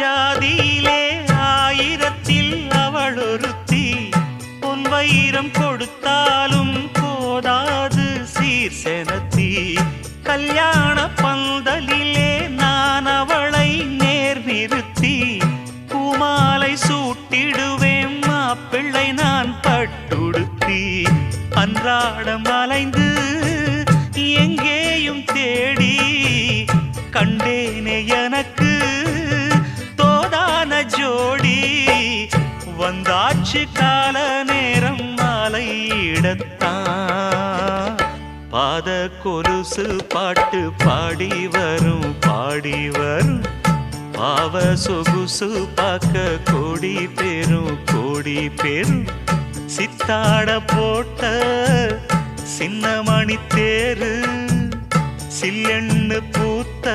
ஜாதியிலே ஆயிரத்தில் அவள் ஒருத்தி பொன் வைரம் கொடுத்தாலும் போதாது சீர் செனத்தி கல்யாண பந்தலிலே நான் அவளை நேர் நிறுத்தி பூமாலை சூட்டிடுவேன் மாப்பிள்ளை நான் பட்டுடுத்தி அன்றாடம் அலைந்து எங்கேயும் தேடி கண்டேனே எனக்கு தோதான ஜோடி வந்தாச்சு கால நேரம் மாலையிடத்தான் பாத கொலுசு பாட்டு பாடி வரும் பாவ சொகுசு பார்க்க கோடி பேரும் சித்தாட போட்ட சின்ன மணி தேரு சில்லெண்ணு பூத்த